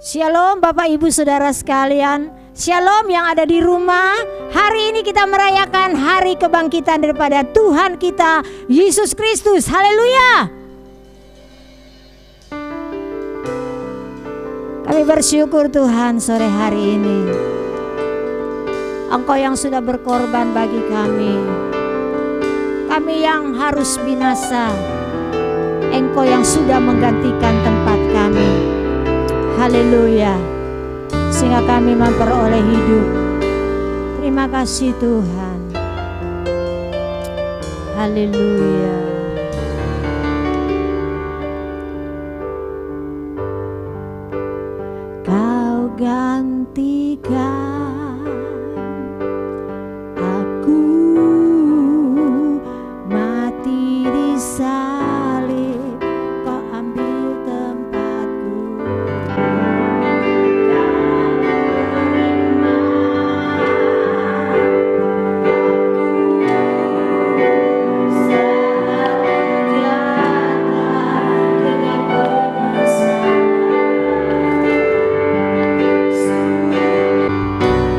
Shalom Bapak Ibu Saudara sekalian. Shalom yang ada di rumah. Hari ini kita merayakan hari kebangkitan daripada Tuhan kita Yesus Kristus. Haleluya. Kami bersyukur Tuhan sore hari ini. Engkau yang sudah berkorban bagi kami. Kami yang harus binasa, Engkau yang sudah menggantikan tempat kami. Haleluya. Sehingga kami memperoleh hidup. Terima kasih Tuhan. Haleluya. Kau gantikan aku mati di salib, kau ambil tempatku.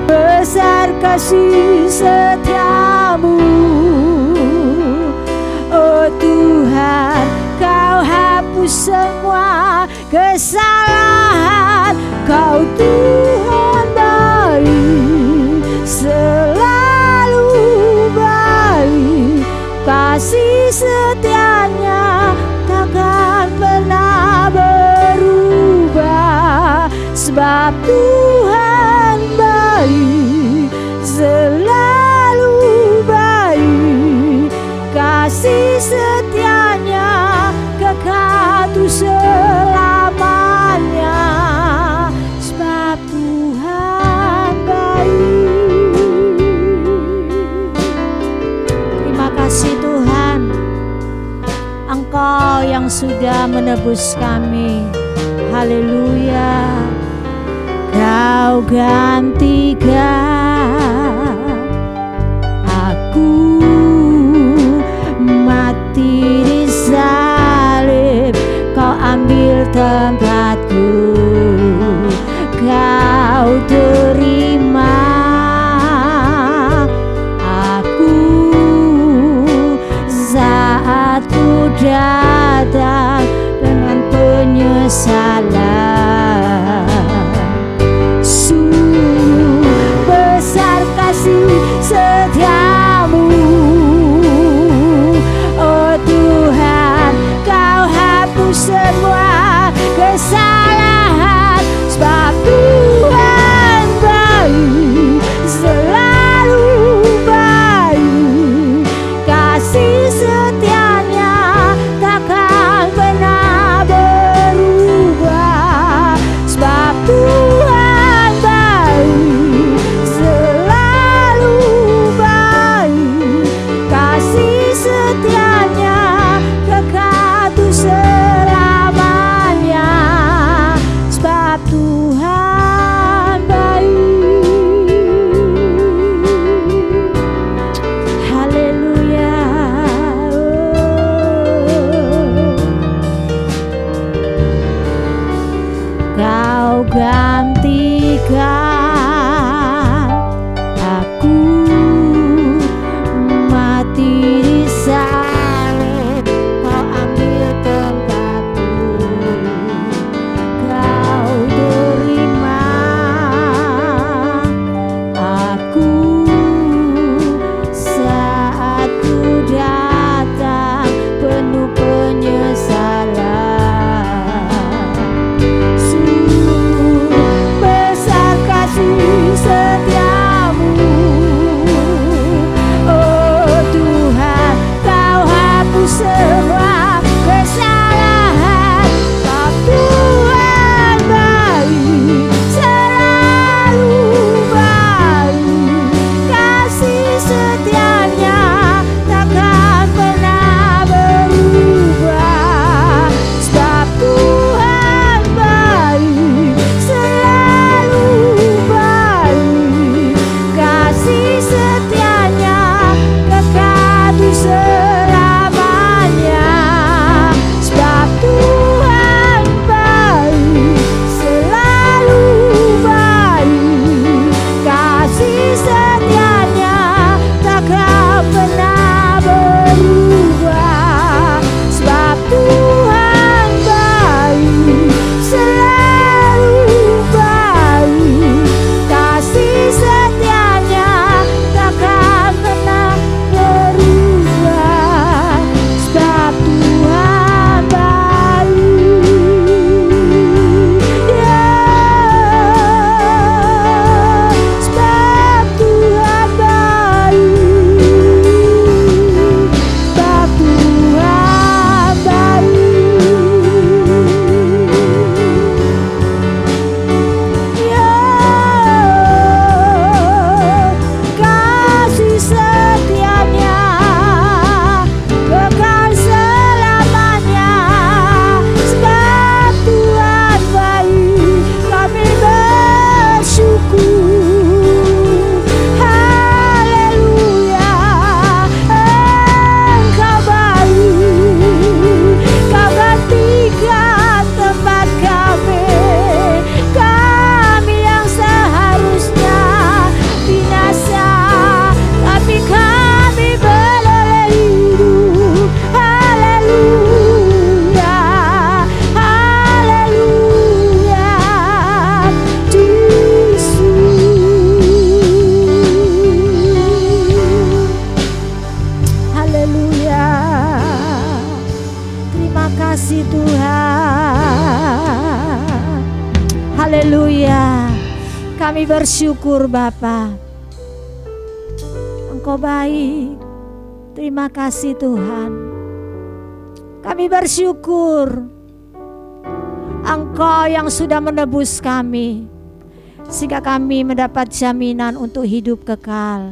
Besar kasih setiamu, oh Tuhan, kau hapus semua kesalahan. Kau Tuhan baik, selalu baik. Kasih setianya takkan pernah berubah. Sebab Tuhan baik, selalu baik. Kasih setianya kekal untuk selamanya. Sebab Tuhan baik. Terima kasih Tuhan, Engkau yang sudah menebus kami. Haleluya. Kau gantikan aku mati di salib, kau ambil tempatku. Kau terima aku saat ku datang dengan penyesalan. Besar kasih setiamu, oh Tuhan, kau hapus semua kesalahan. Sebab Tuhan baik, selalu baik. Kasih setianya takkan pernah berubah. Sebab Tuhan baik, selalu baik. Kasih setianya kekal untuk selamanya. Sebab Tuhan baik. Haleluya. Kau gantikan aku mati di salib, kau ambil tempatku. Kau terima aku saat ku datang penuh penyesalan. Besar kasih setiamu, oh Tuhan, kau hapus semua kesalahan. Sebab Tuhan baik, selalu baik. Kasih setianya takkan pernah berubah. Sebab Tuhan baik, selalu baik. Kasih setianya kekal untuk selamanya. kasih Tuhan. Haleluya. Kami bersyukur Bapa, Engkau baik. Terima kasih Tuhan. Kami bersyukur Engkau yang sudah menebus kami, sehingga kami mendapat jaminan untuk hidup kekal.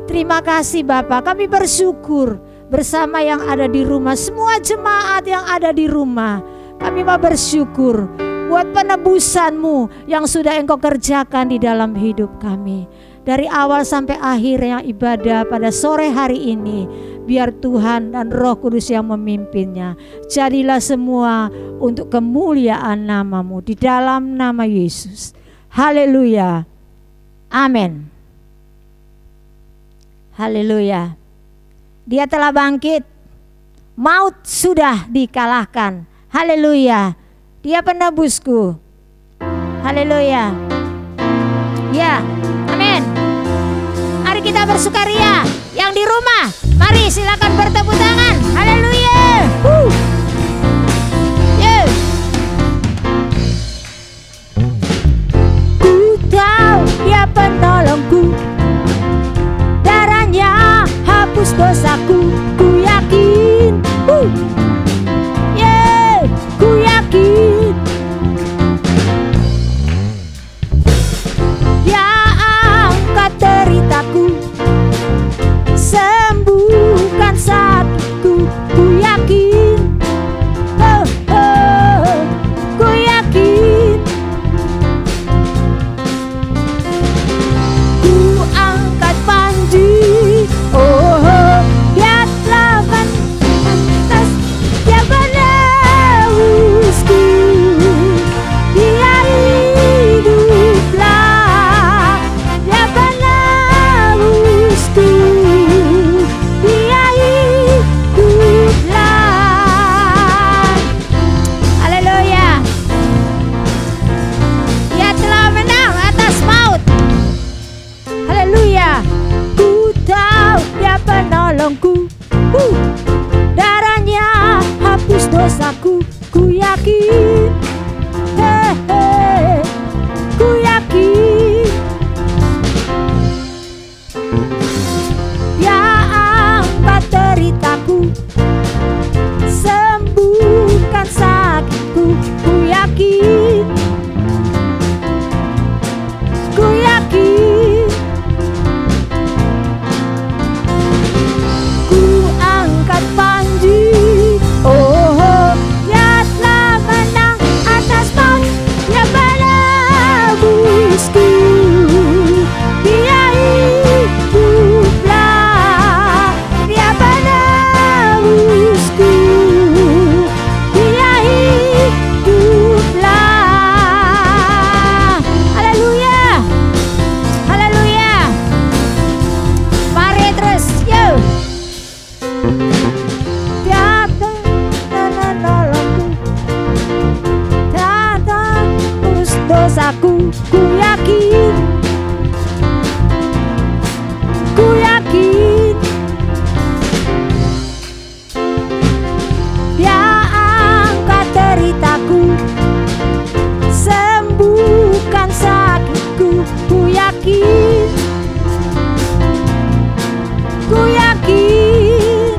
Terima kasih Bapa. Kami bersyukur bersama yang ada di rumah, semua jemaat yang ada di rumah. Kami mau bersyukur buat penebusan-Mu yang sudah Engkau kerjakan di dalam hidup kami. Dari awal sampai akhir yang ibadah pada sore hari ini, biar Tuhan dan Roh Kudus yang memimpinnya. Jadilah semua untuk kemuliaan nama-Mu di dalam nama Yesus. Haleluya. Amin. Haleluya. Dia telah bangkit. Maut sudah dikalahkan. Haleluya. Dia penebusku. Haleluya. Ya, amin. Mari kita bersukaria. Yang di rumah, mari silakan bertepuk tangan. Haleluya. Yeah. Ku tahu Dia penolongku, darahnya hapus dosaku. Ku yakin. Yeah, ku yakin. Dia angkat deritaku, sembuhkan sakitku. Ku yakin. Ku yakin. Ku angkat panji. Dia telah atas. Dia menebusku. Dia hiduplah. Dia menebusku. Dia hiduplah. Haleluya. Dia telah menang atas maut. Haleluya. Ku tahu Dia penolongku. Darahnya hapus dosaku. Ku yakin. Ku yakin. Dia angkat deritaku, sembuhkan sakitku. Ku yakin. Ku yakin. Ku angkat panji. Dia telah menang atas maut. Dia menebusku. Dia hiduplah. Dia menebusku. Dia hiduplah. Haleluya. Haleluya. Mari terus, yo. Dia menolongku, hapus dosaku. Ku yakin. Ku yakin. Dia angkat deritaku, sembuhkan sakitku. Ku yakin. Ku yakin.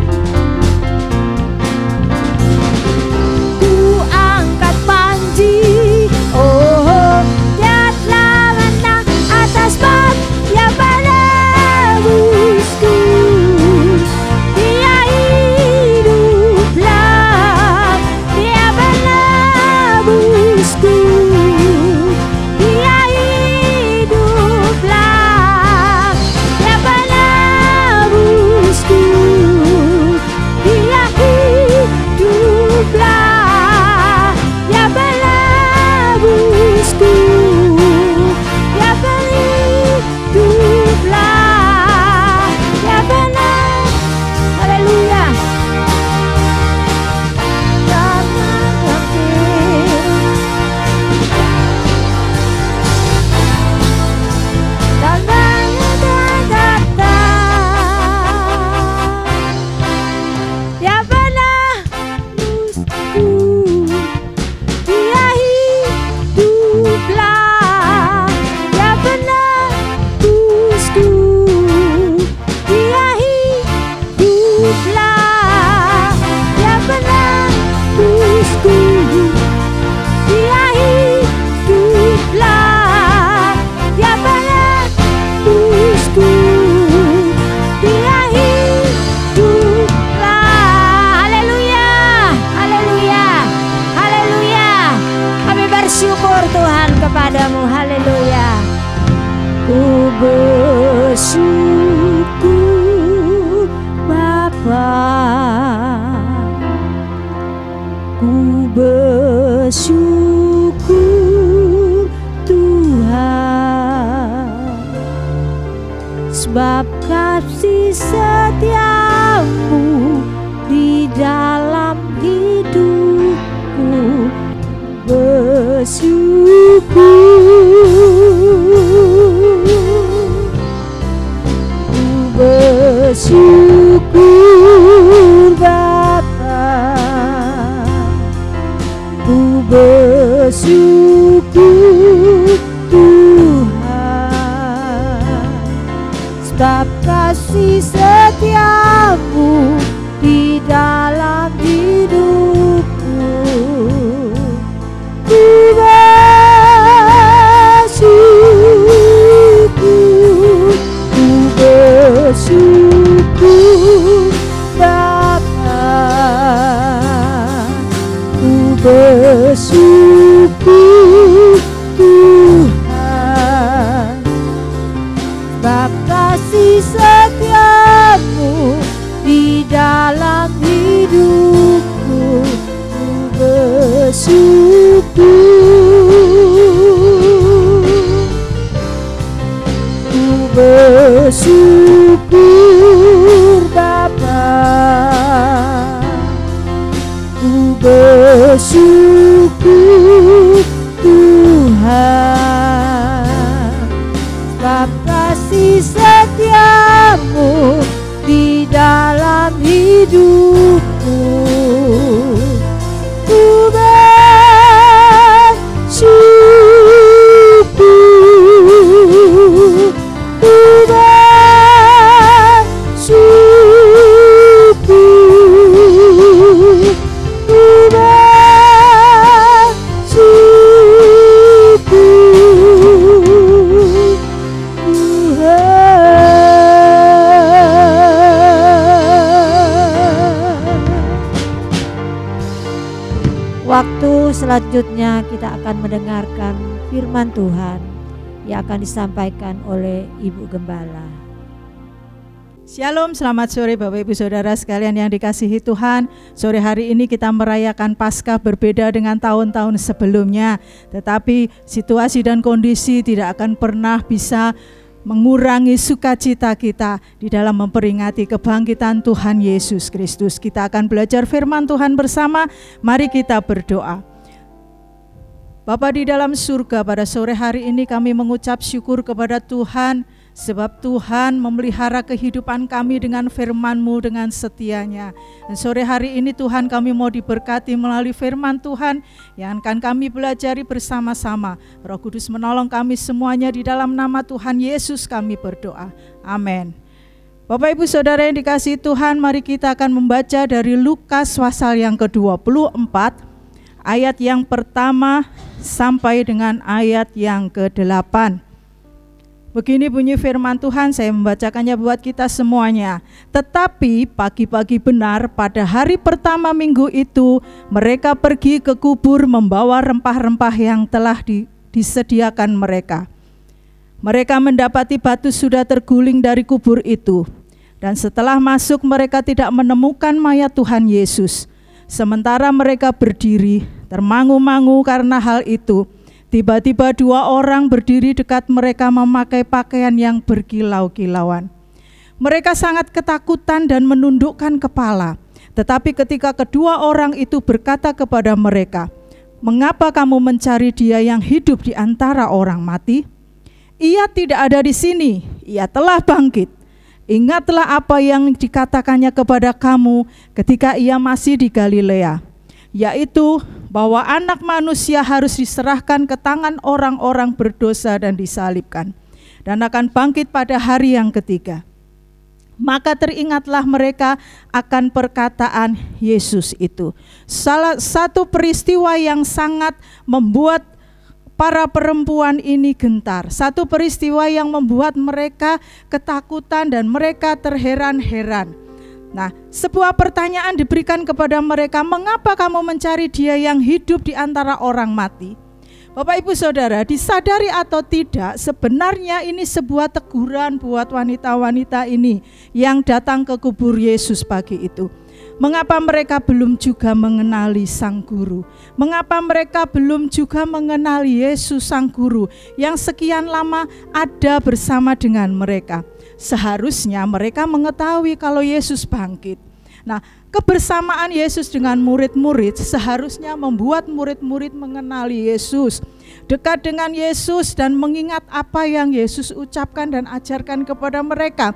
Ku angkat panji. Dia telah menang atas maut. Dia menebusku. Dia hiduplah. Dia menebusku. Dia hiduplah. Ku bersyukur Tuhan, sebab kasih setiamu di dalam hidupku. Bersyukur Bapa, ku bersyukur Tuhan, sebab kasih setiamu di dalam hidupku. Ku bersyukur Bapa, ku bersyukur Tuhan, sebab kasih setiamu di dalam hidupku. Ku bersyukur Bapa, ku bersyukur Tuhan, sebab kasih setiamu di dalam hidupku. Ku bersyukur, ku bersyukur, ku bersyukur Tuhan. Waktu selanjutnya kita akan mendengarkan firman Tuhan yang akan disampaikan oleh Ibu Gembala. Shalom, selamat sore Bapak Ibu Saudara sekalian yang dikasihi Tuhan. Sore hari ini kita merayakan Paskah berbeda dengan tahun-tahun sebelumnya, tetapi situasi dan kondisi tidak akan pernah bisa mengurangi sukacita kita di dalam memperingati kebangkitan Tuhan Yesus Kristus. Kita akan belajar firman Tuhan bersama. Mari kita berdoa. Bapa di dalam surga, pada sore hari ini kami mengucap syukur kepada Tuhan, sebab Tuhan memelihara kehidupan kami dengan firman-Mu dengan setianya. Dan sore hari ini Tuhan, kami mau diberkati melalui firman Tuhan yang akan kami pelajari bersama-sama. Roh Kudus menolong kami semuanya, di dalam nama Tuhan Yesus kami berdoa. Amin. Bapak Ibu Saudara yang dikasihi Tuhan, mari kita akan membaca dari Lukas pasal yang ke-24, ayat yang pertama sampai dengan ayat yang ke-8. Begini bunyi firman Tuhan, saya membacakannya buat kita semuanya. Tetapi pagi-pagi benar pada hari pertama minggu itu, mereka pergi ke kubur membawa rempah-rempah yang telah disediakan mereka. Mereka mendapati batu sudah terguling dari kubur itu. Dan setelah masuk, mereka tidak menemukan mayat Tuhan Yesus. Sementara mereka berdiri termangu-mangu karena hal itu, tiba-tiba dua orang berdiri dekat mereka memakai pakaian yang berkilau-kilauan. Mereka sangat ketakutan dan menundukkan kepala. Tetapi ketika kedua orang itu berkata kepada mereka, "Mengapa kamu mencari Dia yang hidup di antara orang mati? Ia tidak ada di sini, Ia telah bangkit. Ingatlah apa yang dikatakannya kepada kamu ketika Ia masih di Galilea, yaitu bahwa Anak Manusia harus diserahkan ke tangan orang-orang berdosa dan disalibkan, dan akan bangkit pada hari yang ketiga." Maka teringatlah mereka akan perkataan Yesus itu. Salah satu peristiwa yang sangat membuat para perempuan ini gentar. Satu peristiwa yang membuat mereka ketakutan dan mereka terheran-heran. Nah, sebuah pertanyaan diberikan kepada mereka, "Mengapa kamu mencari Dia yang hidup di antara orang mati?" Bapak Ibu Saudara, disadari atau tidak, sebenarnya ini sebuah teguran buat wanita-wanita ini yang datang ke kubur Yesus pagi itu. Mengapa mereka belum juga mengenali Sang Guru? Mengapa mereka belum juga mengenali Yesus Sang Guru yang sekian lama ada bersama dengan mereka? Seharusnya mereka mengetahui kalau Yesus bangkit. Nah, kebersamaan Yesus dengan murid-murid seharusnya membuat murid-murid mengenali Yesus, dekat dengan Yesus dan mengingat apa yang Yesus ucapkan dan ajarkan kepada mereka.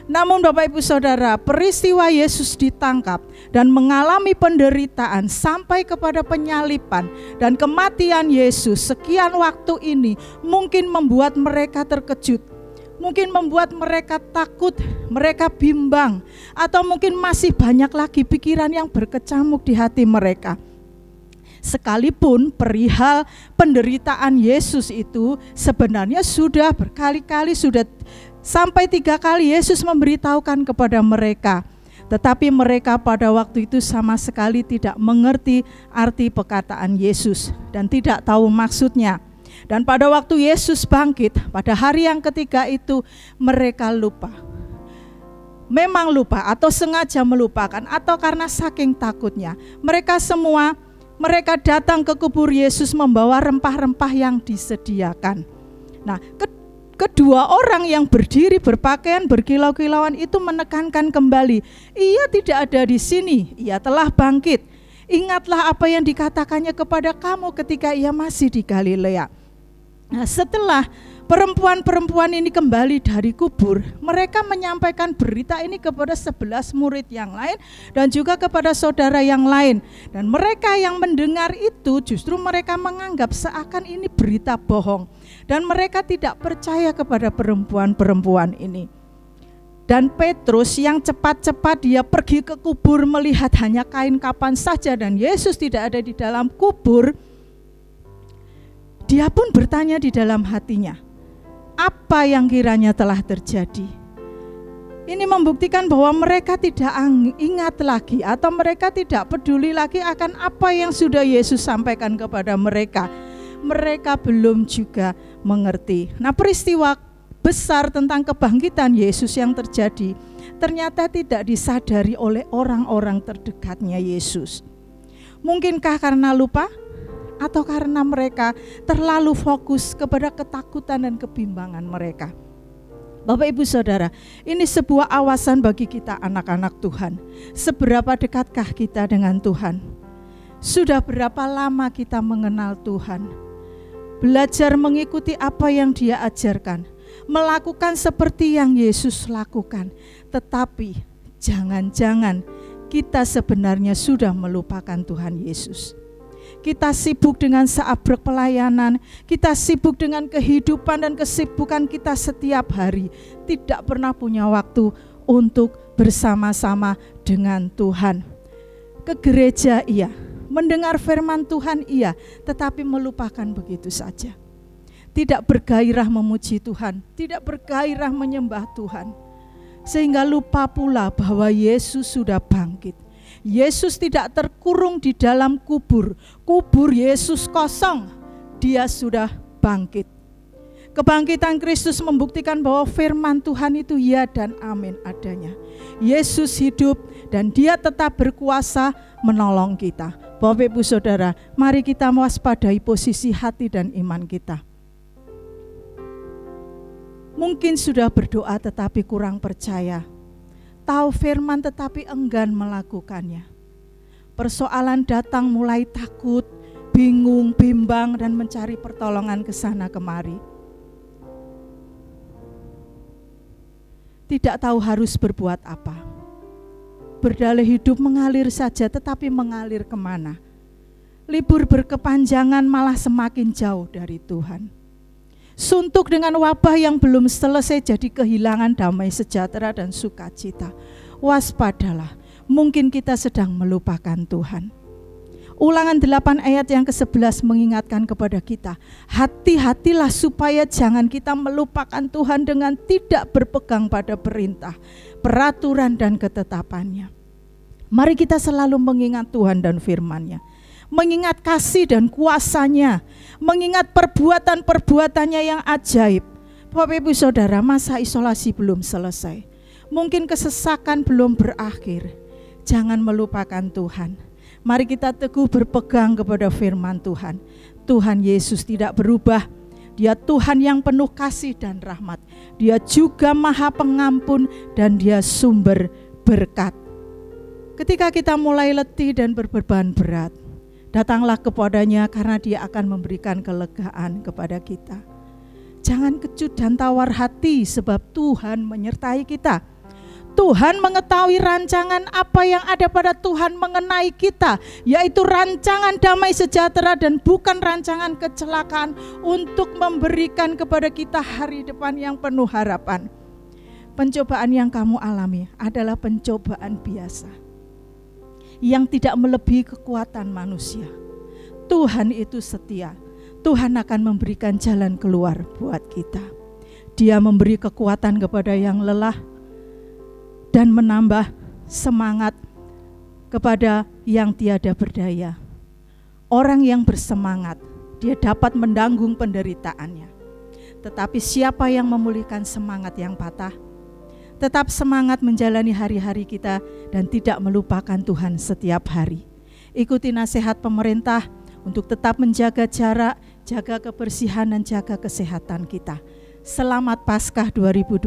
Namun Bapak Ibu Saudara, peristiwa Yesus ditangkap dan mengalami penderitaan sampai kepada penyaliban dan kematian Yesus sekian waktu ini mungkin membuat mereka terkejut, mungkin membuat mereka takut, mereka bimbang, atau mungkin masih banyak lagi pikiran yang berkecamuk di hati mereka. Sekalipun perihal penderitaan Yesus itu sebenarnya sudah berkali-kali, sudah sampai 3 kali Yesus memberitahukan kepada mereka. Tetapi mereka pada waktu itu sama sekali tidak mengerti arti perkataan Yesus dan tidak tahu maksudnya. Dan pada waktu Yesus bangkit, pada hari yang ketiga itu mereka lupa. Memang lupa atau sengaja melupakan atau karena saking takutnya. Mereka datang ke kubur Yesus membawa rempah-rempah yang disediakan. Nah, kedua orang yang berdiri berpakaian berkilau-kilauan itu menekankan kembali, ia tidak ada di sini, ia telah bangkit. Ingatlah apa yang dikatakannya kepada kamu ketika ia masih di Galilea. Nah, setelah perempuan-perempuan ini kembali dari kubur, mereka menyampaikan berita ini kepada 11 murid yang lain dan juga kepada saudara yang lain. Dan mereka yang mendengar itu justru mereka menganggap seakan ini berita bohong. Dan mereka tidak percaya kepada perempuan-perempuan ini. Dan Petrus yang cepat-cepat dia pergi ke kubur melihat hanya kain kapan saja dan Yesus tidak ada di dalam kubur. Dia pun bertanya di dalam hatinya, apa yang kiranya telah terjadi? Ini membuktikan bahwa mereka tidak ingat lagi atau mereka tidak peduli lagi akan apa yang sudah Yesus sampaikan kepada mereka. Mereka belum juga mengerti. Nah, peristiwa besar tentang kebangkitan Yesus yang terjadi ternyata tidak disadari oleh orang-orang terdekatnya Yesus. Mungkinkah karena lupa? Atau karena mereka terlalu fokus kepada ketakutan dan kebimbangan mereka. Bapak Ibu Saudara, ini sebuah awasan bagi kita anak-anak Tuhan. Seberapa dekatkah kita dengan Tuhan? Sudah berapa lama kita mengenal Tuhan? Belajar mengikuti apa yang Dia ajarkan, melakukan seperti yang Yesus lakukan. Tetapi jangan-jangan kita sebenarnya sudah melupakan Tuhan Yesus. Kita sibuk dengan seabrek pelayanan, kita sibuk dengan kehidupan dan kesibukan kita setiap hari, tidak pernah punya waktu untuk bersama-sama dengan Tuhan. Ke gereja iya, mendengar firman Tuhan iya, tetapi melupakan begitu saja. Tidak bergairah memuji Tuhan, tidak bergairah menyembah Tuhan, sehingga lupa pula bahwa Yesus sudah bangkit. Yesus tidak terkurung di dalam kubur. Kubur Yesus kosong. Dia sudah bangkit. Kebangkitan Kristus membuktikan bahwa firman Tuhan itu ya dan amin adanya. Yesus hidup dan Dia tetap berkuasa menolong kita. Bapak Ibu Saudara, mari kita mewaspadai posisi hati dan iman kita. Mungkin sudah berdoa tetapi kurang percaya. Tahu firman tetapi enggan melakukannya. Persoalan datang mulai takut, bingung, bimbang dan mencari pertolongan ke sana kemari. Tidak tahu harus berbuat apa. Berdalih hidup mengalir saja tetapi mengalir kemana? Libur berkepanjangan malah semakin jauh dari Tuhan. Suntuk dengan wabah yang belum selesai jadi kehilangan damai sejahtera dan sukacita. Waspadalah, mungkin kita sedang melupakan Tuhan. Ulangan 8 ayat yang ke-11 mengingatkan kepada kita, hati-hatilah supaya jangan kita melupakan Tuhan dengan tidak berpegang pada perintah, peraturan dan ketetapannya. Mari kita selalu mengingat Tuhan dan firman-Nya, mengingat kasih dan kuasa-Nya, mengingat perbuatan-perbuatannya yang ajaib. Bapak Ibu Saudara, masa isolasi belum selesai, mungkin kesesakan belum berakhir. jangan melupakan Tuhan. Mari kita teguh berpegang kepada firman Tuhan. Tuhan Yesus tidak berubah. Dia Tuhan yang penuh kasih dan rahmat. Dia juga Maha Pengampun dan Dia sumber berkat. Ketika kita mulai letih dan berbeban berat, datanglah kepadanya karena Dia akan memberikan kelegaan kepada kita. Jangan kecut dan tawar hati sebab Tuhan menyertai kita. Tuhan mengetahui rancangan apa yang ada pada Tuhan mengenai kita, yaitu rancangan damai sejahtera dan bukan rancangan kecelakaan, untuk memberikan kepada kita hari depan yang penuh harapan. Pencobaan yang kamu alami adalah pencobaan biasa yang tidak melebihi kekuatan manusia. Tuhan itu setia. Tuhan akan memberikan jalan keluar buat kita. Dia memberi kekuatan kepada yang lelah dan menambah semangat kepada yang tiada berdaya. Orang yang bersemangat, dia dapat menanggung penderitaannya. Tetapi siapa yang memulihkan semangat yang patah? Tetap semangat menjalani hari-hari kita dan tidak melupakan Tuhan setiap hari. Ikuti nasihat pemerintah untuk tetap menjaga jarak, jaga kebersihan dan jaga kesehatan kita. Selamat Paskah 2020.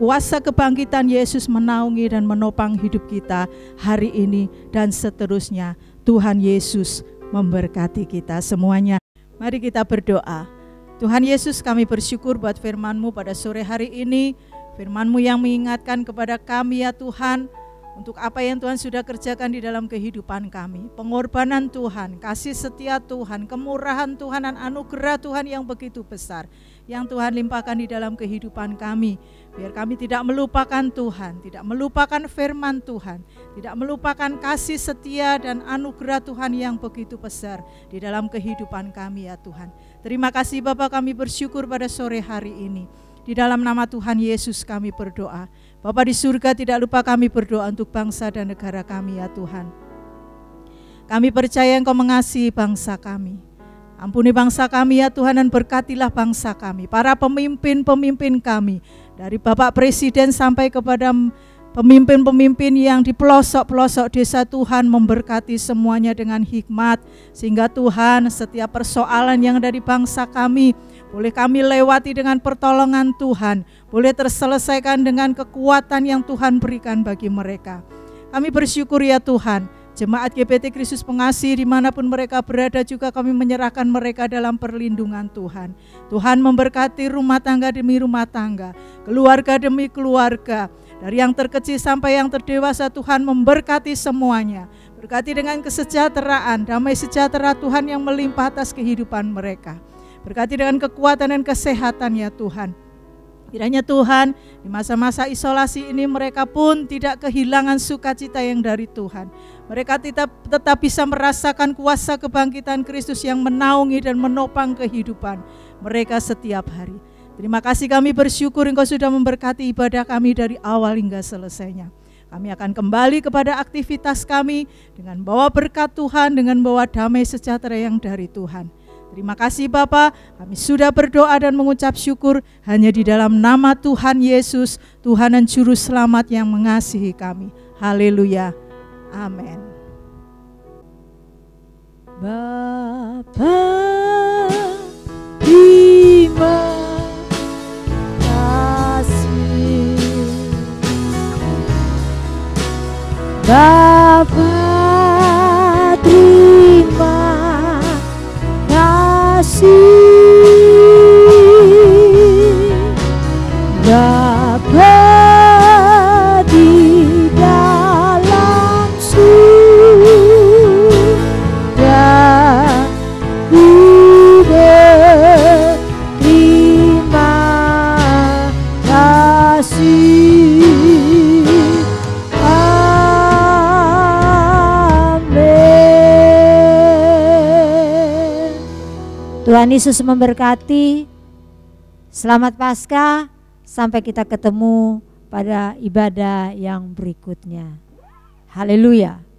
Kuasa kebangkitan Yesus menaungi dan menopang hidup kita hari ini dan seterusnya. Tuhan Yesus memberkati kita semuanya. Mari kita berdoa. Tuhan Yesus, kami bersyukur buat firman-Mu pada sore hari ini. Firman-Mu yang mengingatkan kepada kami ya Tuhan, untuk apa yang Tuhan sudah kerjakan di dalam kehidupan kami. Pengorbanan Tuhan, kasih setia Tuhan, kemurahan Tuhan dan anugerah Tuhan yang begitu besar, yang Tuhan limpahkan di dalam kehidupan kami. Biar kami tidak melupakan Tuhan, tidak melupakan firman Tuhan, tidak melupakan kasih setia dan anugerah Tuhan yang begitu besar di dalam kehidupan kami ya Tuhan. Terima kasih Bapa, kami bersyukur pada sore hari ini. Di dalam nama Tuhan Yesus kami berdoa. Bapa di surga, tidak lupa kami berdoa untuk bangsa dan negara kami ya Tuhan. Kami percaya Engkau mengasihi bangsa kami. Ampuni bangsa kami ya Tuhan dan berkatilah bangsa kami. Para pemimpin-pemimpin kami, dari Bapak Presiden sampai kepada pemimpin-pemimpin yang di pelosok-pelosok desa, Tuhan memberkati semuanya dengan hikmat. Sehingga Tuhan, setiap persoalan yang ada di bangsa kami boleh kami lewati dengan pertolongan Tuhan, boleh terselesaikan dengan kekuatan yang Tuhan berikan bagi mereka. Kami bersyukur ya Tuhan, Jemaat GBT Kristus Pengasih dimanapun mereka berada juga kami menyerahkan mereka dalam perlindungan Tuhan. Tuhan memberkati rumah tangga demi rumah tangga, keluarga demi keluarga, dari yang terkecil sampai yang terdewasa. Tuhan memberkati semuanya. Berkati dengan kesejahteraan, damai sejahtera Tuhan yang melimpah atas kehidupan mereka. Berkati dengan kekuatan dan kesehatan ya Tuhan. Kiranya Tuhan, di masa-masa isolasi ini mereka pun tidak kehilangan sukacita yang dari Tuhan. Mereka tetap bisa merasakan kuasa kebangkitan Kristus yang menaungi dan menopang kehidupan mereka setiap hari. Terima kasih, kami bersyukur Engkau sudah memberkati ibadah kami dari awal hingga selesainya. Kami akan kembali kepada aktivitas kami dengan bawa berkat Tuhan, dengan bawa damai sejahtera yang dari Tuhan. Terima kasih Bapa, kami sudah berdoa dan mengucap syukur hanya di dalam nama Tuhan Yesus, Tuhan dan Juru Selamat yang mengasihi kami. Haleluya. Amin. Bapa, terima kasih. Bapa, terima kasih. Bapa di dalam surga, ku berterima kasih. Amin. Tuhan Yesus memberkati. Selamat Paskah. Sampai kita ketemu pada ibadah yang berikutnya. Haleluya.